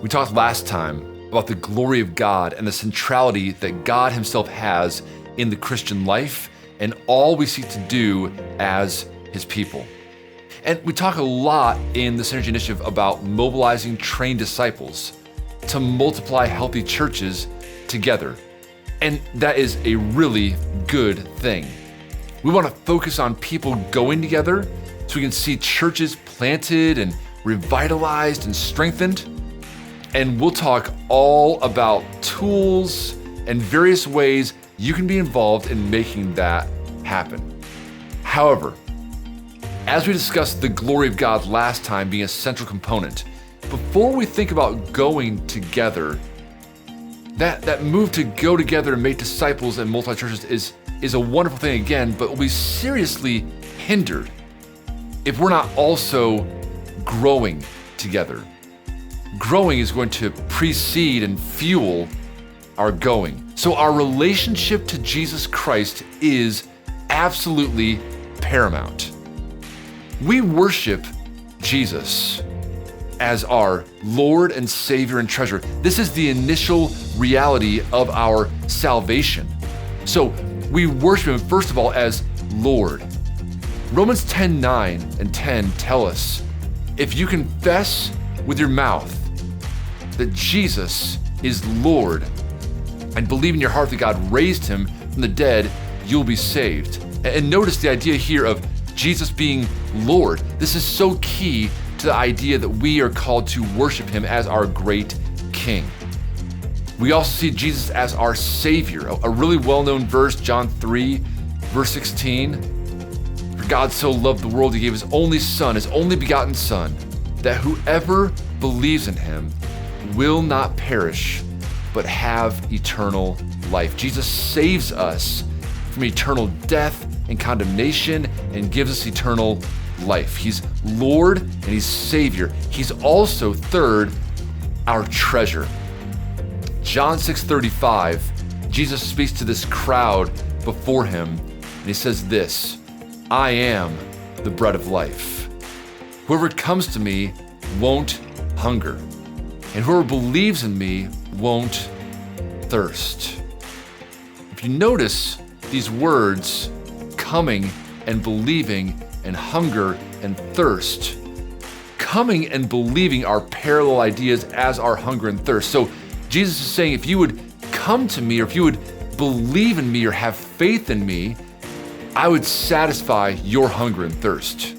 We talked last time about the glory of God and the centrality that God himself has in the Christian life and all we seek to do as his people. And we talk a lot in the Synergy Initiative about mobilizing trained disciples to multiply healthy churches together. And that is a really good thing. We want to focus on people going together so we can see churches planted and revitalized and strengthened. And we'll talk all about tools and various ways you can be involved in making that happen. However, as we discussed the glory of God last time being a central component, before we think about going together, that move to go together and make disciples and multiply churches is a wonderful thing again, but will be seriously hindered if we're not also growing together. Growing is going to precede and fuel our going. So our relationship to Jesus Christ is absolutely paramount. We worship Jesus as our Lord and Savior and treasure. This is the initial reality of our salvation. So we worship him first of all as Lord. Romans 10:9 and 10 tell us, if you confess with your mouth that Jesus is Lord and believe in your heart that God raised him from the dead, you'll be saved. And notice the idea here of Jesus being Lord. This is so key to the idea that we are called to worship him as our great King. We also see Jesus as our Savior. A really well-known verse, John 3, verse 16. For God so loved the world, he gave his only Son, his only begotten Son, that whoever believes in him will not perish, but have eternal life. Jesus saves us from eternal death and condemnation and gives us eternal life. He's Lord and he's Savior. He's also, third, our treasure. John 6:35, Jesus speaks to this crowd before him, and he says this, I am the bread of life. Whoever comes to me won't hunger, and whoever believes in me won't thirst. If you notice these words, coming and believing and hunger and thirst, coming and believing are parallel ideas as are hunger and thirst. So Jesus is saying, if you would come to me, or if you would believe in me or have faith in me, I would satisfy your hunger and thirst.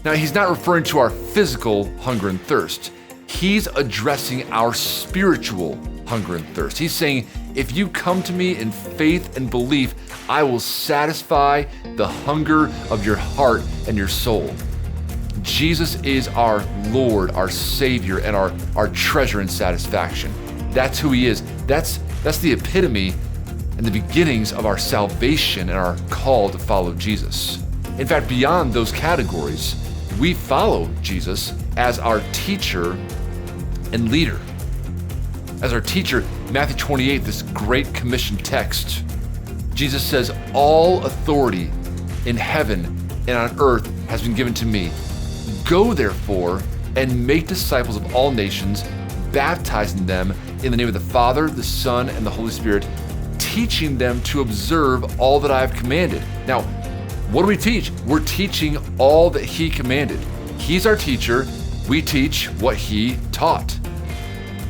Now, he's not referring to our physical hunger and thirst. He's addressing our spiritual hunger and thirst. He's saying, if you come to me in faith and belief, I will satisfy the hunger of your heart and your soul. Jesus is our Lord, our Savior, and our treasure and satisfaction. That's who he is. That's the epitome and the beginnings of our salvation and our call to follow Jesus. In fact, beyond those categories, we follow Jesus as our teacher and leader. As our teacher, Matthew 28, this great commission text, Jesus says, all authority in heaven and on earth has been given to me. Go therefore and make disciples of all nations, baptizing them in the name of the Father, the Son, and the Holy Spirit, teaching them to observe all that I have commanded. Now, what do we teach? We're teaching all that he commanded. He's our teacher. We teach what he taught.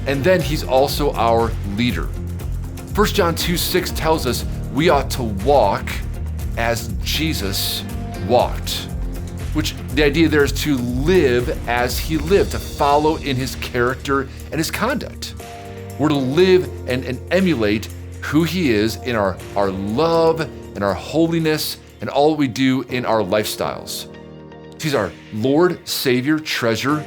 And then he's also our leader. 1 John 2:6 tells us we ought to walk as Jesus walked, which the idea there is to live as he lived, to follow in his character and his conduct. We're to live and emulate who he is in our love and our holiness and all we do in our lifestyles. He's our Lord, Savior, treasure.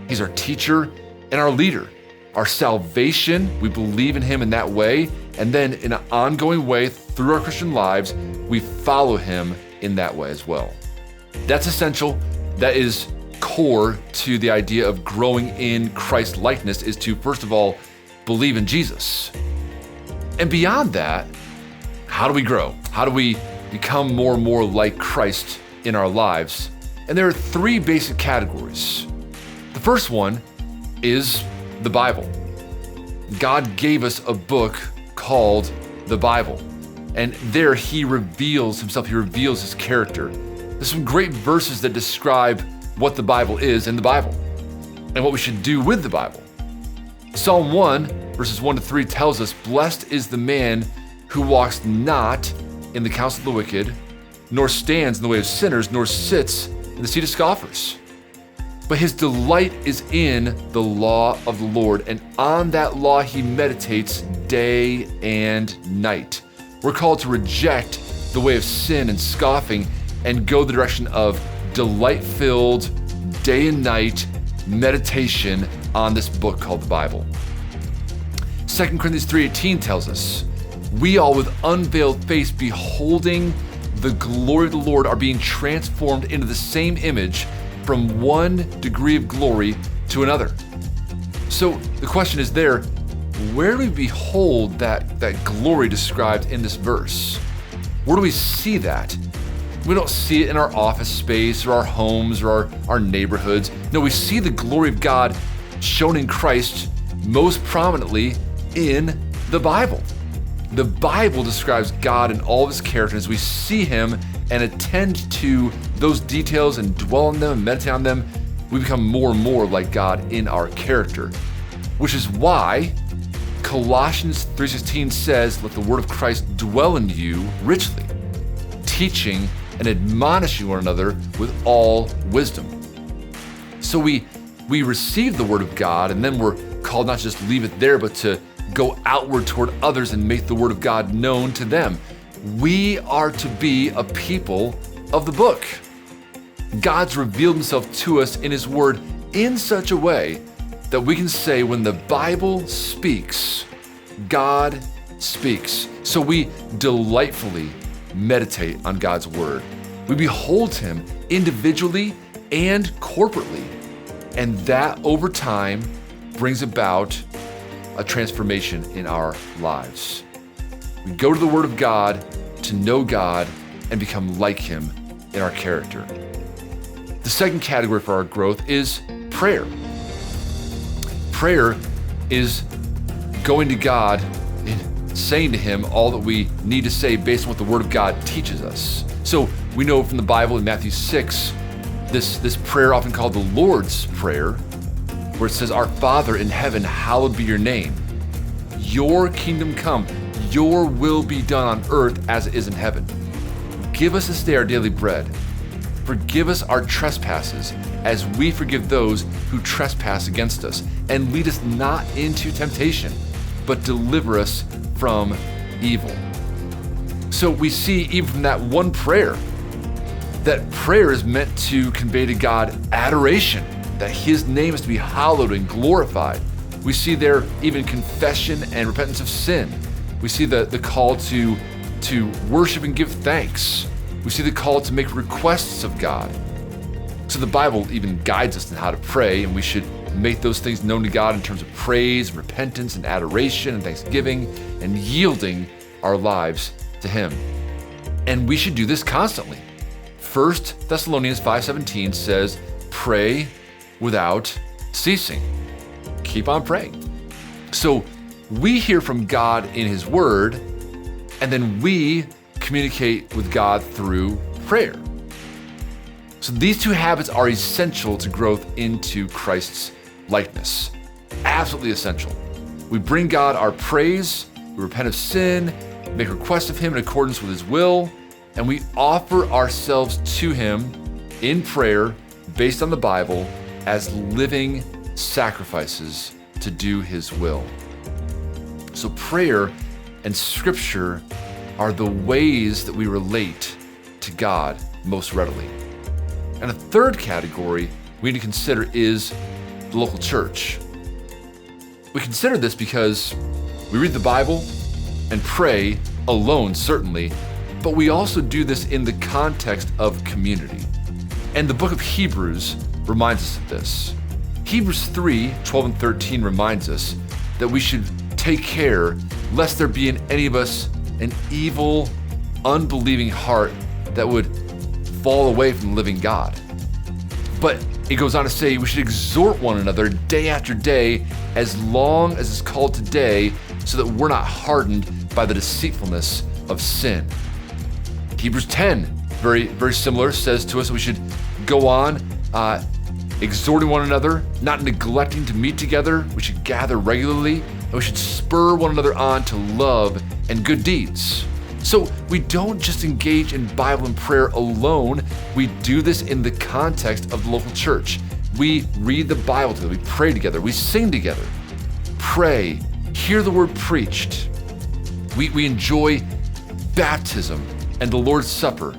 He's our teacher and our leader. Our salvation, we believe in him in that way. And then in an ongoing way through our Christian lives, we follow him in that way as well. That's essential. That is core to the idea of growing in Christ likeness, is to, first of all, believe in Jesus. And beyond that, how do we grow? How do we become more and more like Christ in our lives? And there are three basic categories. The first one is the Bible. God gave us a book called the Bible. And there he reveals himself, he reveals his character. There's some great verses that describe what the Bible is in the Bible and what we should do with the Bible. Psalm 1, verses 1-3 tells us, "Blessed is the man who walks not in the counsel of the wicked, nor stands in the way of sinners, nor sits in the seat of scoffers. But his delight is in the law of the Lord, and on that law he meditates day and night." We're called to reject the way of sin and scoffing and go the direction of delight-filled, day and night meditation on this book called the Bible. 2 Corinthians 3:18 tells us, "We all with unveiled face beholding the glory of the Lord are being transformed into the same image from one degree of glory to another." So the question is there, where do we behold that glory described in this verse? Where do we see that? We don't see it in our office space or our homes or our neighborhoods. No, we see the glory of God shown in Christ most prominently in the Bible. The Bible describes God in all of his characters. We see him and attend to those details and dwell on them and meditate on them. We become more and more like God in our character, which is why Colossians 3:16 says, "Let the word of Christ dwell in you richly, teaching and admonishing one another with all wisdom." So we receive the word of God, and then we're called not to just leave it there, but to go outward toward others and make the word of God known to them. We are to be a people of the book. God's revealed himself to us in his word in such a way that we can say when the Bible speaks, God speaks. So we delightfully meditate on God's word. We behold him individually and corporately. And that over time brings about a transformation in our lives. We go to the word of God to know God and become like him in our character. The second category for our growth is prayer. Prayer is going to God and saying to him all that we need to say based on what the word of God teaches us. So we know from the Bible in Matthew 6, this prayer often called the Lord's Prayer, where it says, "Our Father in heaven, hallowed be your name. Your kingdom come, your will be done on earth as it is in heaven. Give us this day our daily bread. Forgive us our trespasses as we forgive those who trespass against us. And lead us not into temptation, but deliver us from evil." So we see even from that one prayer, that prayer is meant to convey to God adoration, that his name is to be hallowed and glorified. We see there even confession and repentance of sin. We see the call to worship and give thanks. We see the call to make requests of God. So the Bible even guides us in how to pray, and we should make those things known to God in terms of praise, repentance, and adoration, and thanksgiving, and yielding our lives to him. And we should do this constantly. 1 Thessalonians 5:17 says, "Pray without ceasing." Keep on praying. So we hear from God in his word, and then we communicate with God through prayer. So these two habits are essential to growth into Christ's likeness. Absolutely essential. We bring God our praise, we repent of sin, make requests of him in accordance with his will, and we offer ourselves to him in prayer based on the Bible as living sacrifices to do his will. So prayer and scripture are the ways that we relate to God most readily. And a third category we need to consider is the local church. We consider this because we read the Bible and pray alone, certainly, but we also do this in the context of community. And the book of Hebrews reminds us of this. Hebrews 3:12 and 13 reminds us that we should take care lest there be in any of us an evil, unbelieving heart that would fall away from the living God. But it goes on to say we should exhort one another day after day, as long as it's called today, so that we're not hardened by the deceitfulness of sin. Hebrews 10, very, very similar, says to us that we should go on exhorting one another, not neglecting to meet together. We should gather regularly, and we should spur one another on to love and good deeds. So we don't just engage in Bible and prayer alone. We do this in the context of the local church. We read the Bible together, we pray together, we sing together, pray, hear the word preached. We enjoy baptism and the Lord's Supper.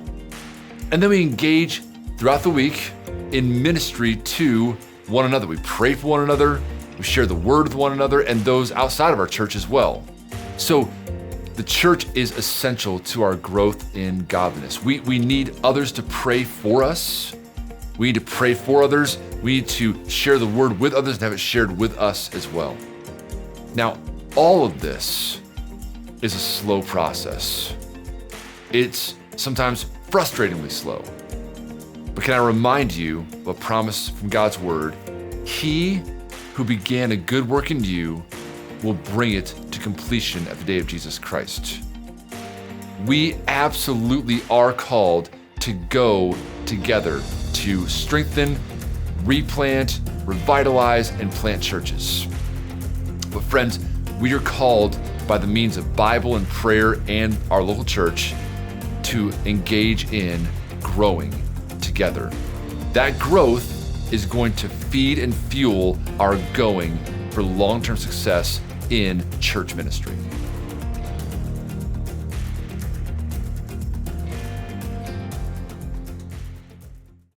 And then we engage throughout the week in ministry to one another. We pray for one another, we share the word with one another, and those outside of our church as well. So the church is essential to our growth in godliness. We need others to pray for us. We need to pray for others. We need to share the word with others and have it shared with us as well. Now, all of this is a slow process. It's sometimes frustratingly slow. But can I remind you of a promise from God's word? He who began a good work in you will bring it to completion at the day of Jesus Christ. We absolutely are called to go together to strengthen, replant, revitalize, and plant churches. But friends, we are called by the means of Bible and prayer and our local church to engage in growing together. That growth is going to feed and fuel our going for long-term success in church ministry.